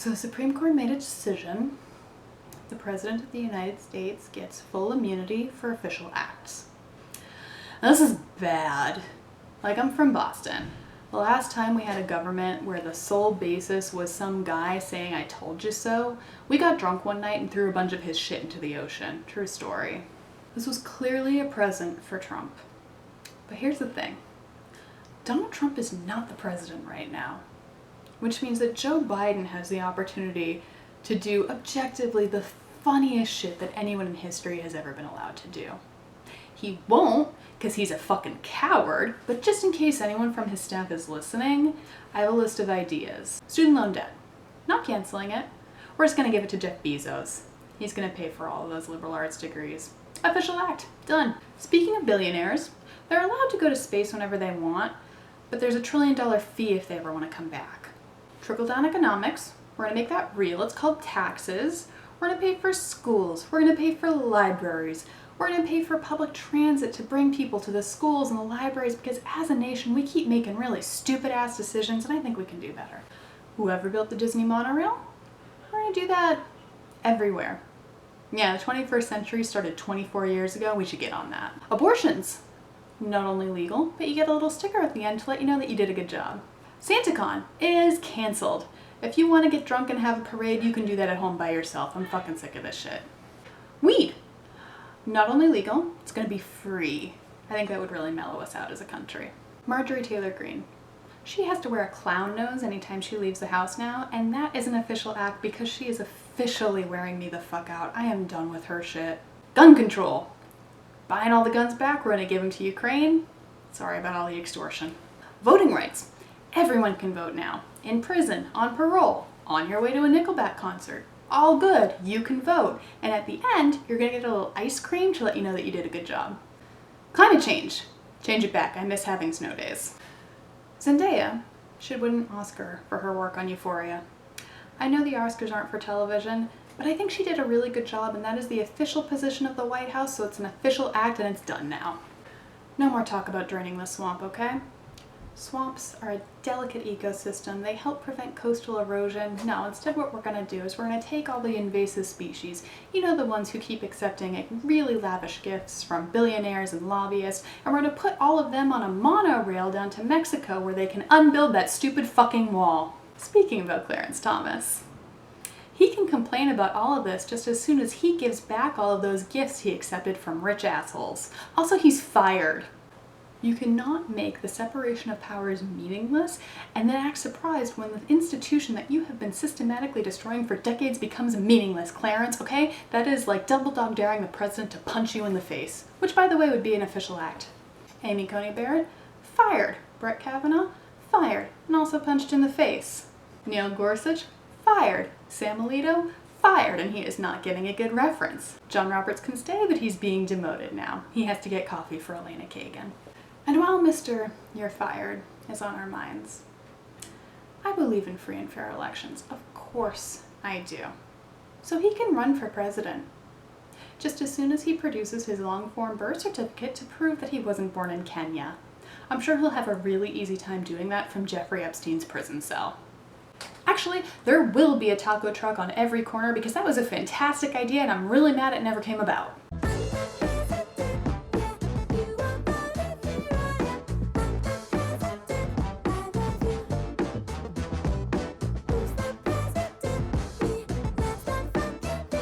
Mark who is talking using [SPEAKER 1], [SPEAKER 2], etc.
[SPEAKER 1] So the Supreme Court made a decision. The President of the United States gets full immunity for official acts. Now, this is bad. Like, I'm from Boston. The last time we had a government where the sole basis was some guy saying, "I told you so," we got drunk one night and threw a bunch of his shit into the ocean. True story. This was clearly a present for Trump. But here's the thing. Donald Trump is not the president right now, which means that Joe Biden has the opportunity to do objectively the funniest shit that anyone in history has ever been allowed to do. He won't, because he's a fucking coward, but just in case anyone from his staff is listening, I have a list of ideas. Student loan debt. Not canceling it. We're just gonna give it to Jeff Bezos. He's gonna pay for all of those liberal arts degrees. Official act. Done. Speaking of billionaires, they're allowed to go to space whenever they want, but there's $1 trillion fee if they ever want to come back. Trickle-down economics. We're gonna make that real. It's called taxes. We're gonna pay for schools. We're gonna pay for libraries. We're going to pay for public transit to bring people to the schools and the libraries, because as a nation we keep making really stupid ass decisions and I think we can do better. Whoever built the Disney monorail? We're going to do that everywhere. Yeah, the 21st century started 24 years ago. We should get on that. Abortions. Not only legal, but you get a little sticker at the end to let you know that you did a good job. SantaCon is canceled. If you want to get drunk and have a parade, you can do that at home by yourself. I'm fucking sick of this shit. Weed. Not only legal, it's going to be free. I think that would really mellow us out as a country. Marjorie Taylor Greene. She has to wear a clown nose anytime she leaves the house now, and that is an official act because she is officially wearing me the fuck out. I am done with her shit. Gun control. Buying all the guns back, we're going to give them to Ukraine. Sorry about all the extortion. Voting rights. Everyone can vote now. In prison, on parole, on your way to a Nickelback concert. All good, you can vote. And at the end, you're gonna get a little ice cream to let you know that you did a good job. Climate change. Change it back, I miss having snow days. Zendaya should win an Oscar for her work on Euphoria. I know the Oscars aren't for television, but I think she did a really good job, and that is the official position of the White House, so it's an official act and it's done now. No more talk about draining the swamp, okay? Swamps are a delicate ecosystem. They help prevent coastal erosion. No, instead what we're going to do is we're going to take all the invasive species, you know, the ones who keep accepting really lavish gifts from billionaires and lobbyists, and we're going to put all of them on a monorail down to Mexico where they can unbuild that stupid fucking wall. Speaking about Clarence Thomas, he can complain about all of this just as soon as he gives back all of those gifts he accepted from rich assholes. Also, he's fired. You cannot make the separation of powers meaningless and then act surprised when the institution that you have been systematically destroying for decades becomes meaningless, Clarence, okay? That is like double dog daring the president to punch you in the face, which by the way would be an official act. Amy Coney Barrett, fired. Brett Kavanaugh, fired, and also punched in the face. Neil Gorsuch, fired. Sam Alito, fired, and he is not getting a good reference. John Roberts can stay, but he's being demoted now. He has to get coffee for Elena Kagan. And while Mr. You're Fired is on our minds, I believe in free and fair elections. Of course I do. So he can run for president. Just as soon as he produces his long-form birth certificate to prove that he wasn't born in Kenya. I'm sure he'll have a really easy time doing that from Jeffrey Epstein's prison cell. Actually, there will be a taco truck on every corner because that was a fantastic idea and I'm really mad it never came about.